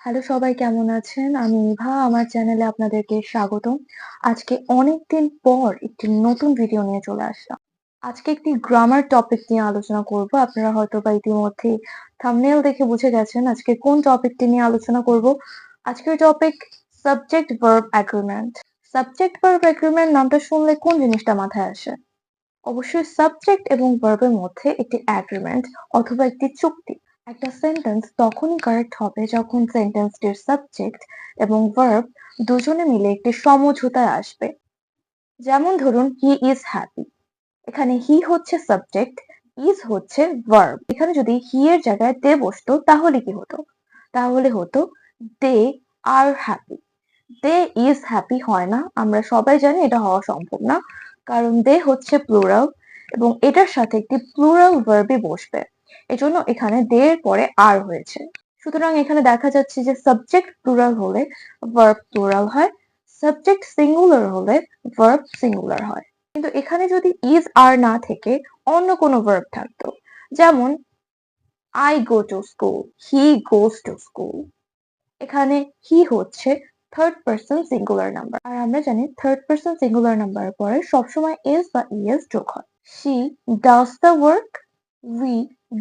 Hello সবাই কেমন আছেন? আমি ইভা। আমার চ্যানেলে আপনাদেরকে স্বাগতম। আজকে অনেকদিন পর একটি নতুন ভিডিও নিয়ে চলে আসলাম। আজকে একটি গ্রামার টপিক নিয়ে আলোচনা করব। আপনারা হয়তোবা ইতিমধ্যেই থাম্বনেইল দেখে বুঝে গেছেন আজকে কোন টপিকটি নিয়ে আলোচনা করব। আজকের topic subject verb agreement. Subject verb agreement নামটা শুনলে কোন জিনিসটা মাথায় আসে? অবশ্যই সাবজেক্ট এবং ভার্বের মধ্যে একটি এগ্রিমেন্ট অথবা একটি চুক্তি। একটা সেন্টেন্স তখনই কারেক্ট হবে যখন সেন্টেন্সটির সাবজেক্ট এবং ভার্ব দুজনে মিলে একটি সমঝোতায় আসবে। যেমন ধরুন হি ইজ হ্যাপি। এখানে হি হচ্ছে সাবজেক্ট, ইজ হচ্ছে ভার্ব। এখানে যদি হি এর জায়গায় দে বসতো তাহলে কি হতো? তাহলে হতো দে আর হ্যাপি। দে ইজ হ্যাপি হয় না, আমরা সবাই জানি এটা হওয়া সম্ভব না, কারণ দে হচ্ছে প্লুরাল এবং এটার সাথে একটি প্লুরাল ভার্বই বসবে, এজন্য এখানে দে এর পরে আর হয়েছে। সুতরাং এখানে দেখা যাচ্ছে যে সাবজেক্ট প্লুরাল হলে ভার্ব প্লুরাল হয়, সাবজেক্ট সিঙ্গুলার হলে ভার্ব সিঙ্গুলার হয়। কিন্তু এখানে যদি ইজ আর না থেকে অন্য কোনো ভার্ব থাকতো, যেমন I go to school, he goes to school, এখানে হি হচ্ছে থার্ড পারসন সিঙ্গুলার নাম্বার, আর আমরা জানি থার্ড পারসন সিঙ্গুলার নাম্বারের পরে সবসময় এস বা ইএস যোগ হয়। She does the work, we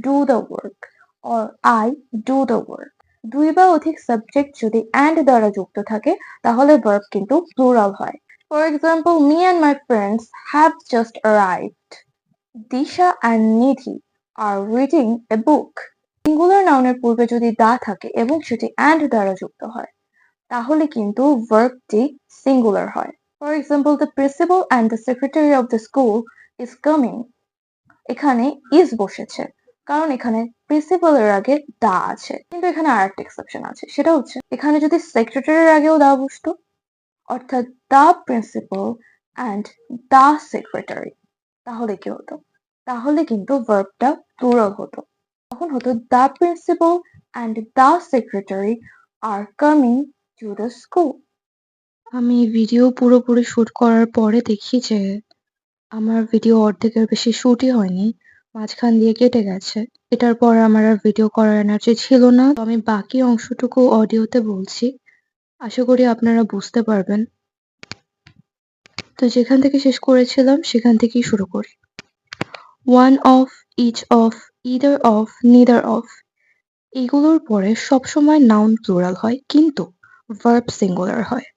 do the work, or I do the work. দুই বা অধিক সাবজেক্ট যদি অ্যান্ড দ্বারা যুক্ত থাকে তাহলে ভার্ব কিন্তু প্লুরাল হয়। For example, me and my friends have just arrived. Disha and Nidhi are reading a book. Singular নাউনের পূর্বে যদি দা থাকে এবং সেটি অ্যান্ড দ্বারা যুক্ত হয় তাহলে কিন্তু ভার্বটি সিঙ্গুলার হয়। For example, the principal and the secretary of the school is coming. এখানে ইজ বসেছে কারণ এখানে প্রিন্সিপালের আগে দা আছে, কিন্তু এখানে আর একটা এক্সেপশন আছে, সেটা হচ্ছে এখানে যদি সেক্রেটারির আগেও দা বসতো, অর্থাৎ the principal and the secretary, তাহলে কি হতো? তাহলে কিন্তু ভার্বটা প্লুরাল হতো। তখন হতো the principal and the secretary R coming to the school. আমি ভিডিও পুরোপুরি শুট করার পরে দেখি যে আমার ভিডিও অর্ধেকের বেশি শুটই হয়নি, মাঝখান দিয়ে কেটে গেছে। এটার পর আমার আর ভিডিও করার এনার্জি ছিল না, তো আমি বাকি অংশটুকু অডিওতে বলছি। আশা করি আপনারা বুঝতে পারবেন। তো যেখান থেকে শেষ করেছিলাম সেখান থেকেই শুরু করি। One of, each of, either of, neither of, এগুলোর পরে সবসময় নাউন প্লুরাল হয় কিন্তু ভার্ব সিঙ্গুলার হয়।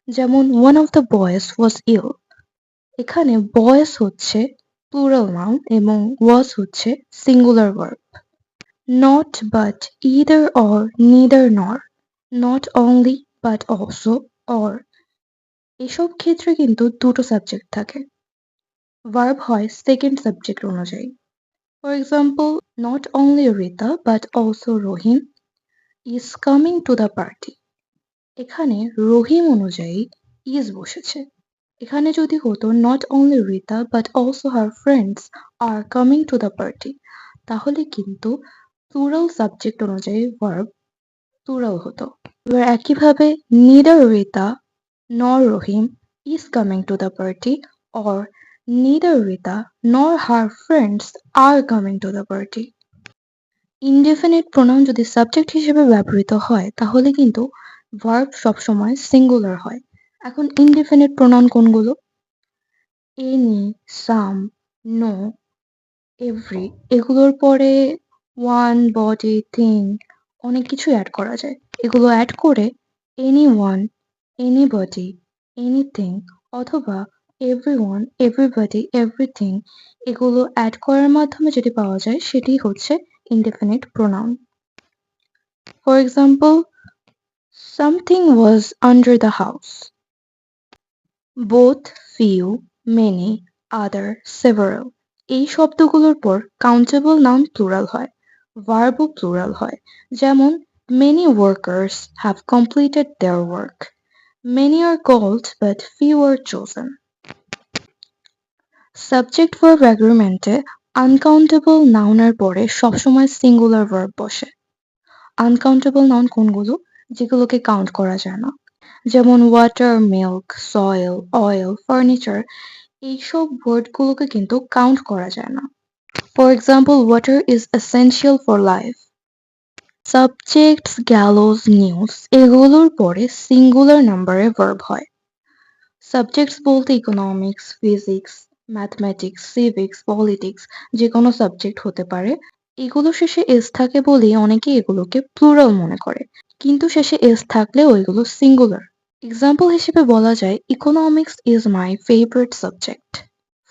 যেমন one of the boys was ill, এখানে বয়েজ হচ্ছে প্লুরাল নাউন এবং ওয়াজ হচ্ছে singular verb. Not but, either or, neither nor, not only but also, or, এসব ক্ষেত্রে কিন্তু দুটো সাবজেক্ট থাকে, ভার্ব হয় সেকেন্ড সাবজেক্ট অনুযায়ী। For example, not only Rita but also Rahim is coming to the party. এখানে রহিম অনুযায়ী ইজ বসেছে। এখানে যদি হতো not only Rita but also her friends are coming to the party, তাহলে কিন্তু প্লুরাল সাবজেক্ট অনুযায়ী ভার্ব প্লুরাল হতো। এবার একইভাবে neither Rita nor Rahim is coming to the party, or neither Rita nor her friends are coming to the party. Indefinite pronoun যদি subject হিসেবে ব্যবহৃত হয় তাহলে কিন্তু ভার্ব সবসময় সিঙ্গুলার হয়। এখন ইনডেফিনিট প্রোনাউন কোনগুলো? এনি, সাম, নো, এভরি, এগুলোর পরে ওয়ান, বডি, থিং অনেক কিছু অ্যাড করা যায়। এগুলো অ্যাড করে এনি ওয়ান, এনিবডি, এনিথিং অথবা এভরিওয়ান, এভরিবডি, এভরিথিং, এগুলো অ্যাড করার মাধ্যমে যেটি পাওয়া যায় সেটি হচ্ছে indefinite pronoun. For example, something was under the house. Both, few, many, other, several, এই শব্দগুলোর পর countable noun plural হয়, verb ও plural হয়। যেমন many workers have completed their work. Many are called but few are chosen. Subject verb agreement A uncountable noun এর পরে সবসময় singular verb বসে। Uncountable noun কোনগুলো? যেগুলোকে কাউন্ট করা যায় না, যেমন water, milk, soil, oil, furniture, এইসব ওয়ার্ডগুলোকে কিন্তু কাউন্ট করা যায় না। For example, water is essential for life. Subjects, গ্যালোস, news এগুলোর পরে সিঙ্গুলার নাম্বারে ভার্ব হয়। সাবজেক্টস বলতে economics, physics, mathematics, civics, politics যেকোনো সাবজেক্ট হতে পারে। এগুলো শেষে এস থাকে বলেই অনেকে এগুলোকে প্লুরাল মনে করে, কিন্তু শেষে এস থাকলেও এগুলো সিঙ্গুলার। এক্সাম্পল হিসেবে বলা যায় economics is my favourite subject.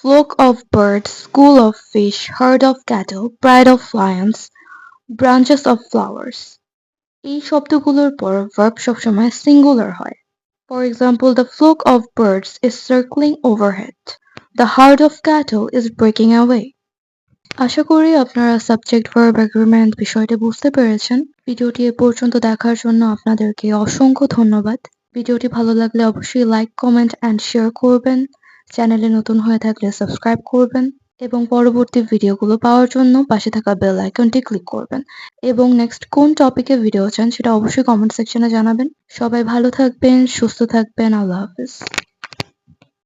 Flock of birds, school of fish, hard of cattle, pride of Lions, branches of flowers. এই শব্দগুলোর পর ভার্ব সবসময় সিঙ্গুলার হয়। For example, the flock of birds is circling overhead. The herd of cattle is breaking away. আশা করি আপনারা subject verb agreement বিষয়টি বুঝতে পেরেছেন। ভিডিওটি এ পর্যন্ত দেখার জন্য আপনাদেরকে অসংখ্য ধন্যবাদ। ভিডিওটি ভালো লাগলে অবশ্যই লাইক, কমেন্ট অ্যান্ড শেয়ার করবেন। চ্যানেলে নতুন হয়ে থাকলে সাবস্ক্রাইব করবেন এবং পরবর্তী ভিডিওগুলো পাওয়ার জন্য পাশে থাকা বেল আইকনটি ক্লিক করবেন। এবং নেক্সট কোন টপিকে ভিডিও চান সেটা অবশ্যই কমেন্ট সেকশনে জানাবেন। সবাই ভালো থাকবেন, সুস্থ থাকবেন। আল্লাহ হাফেজ।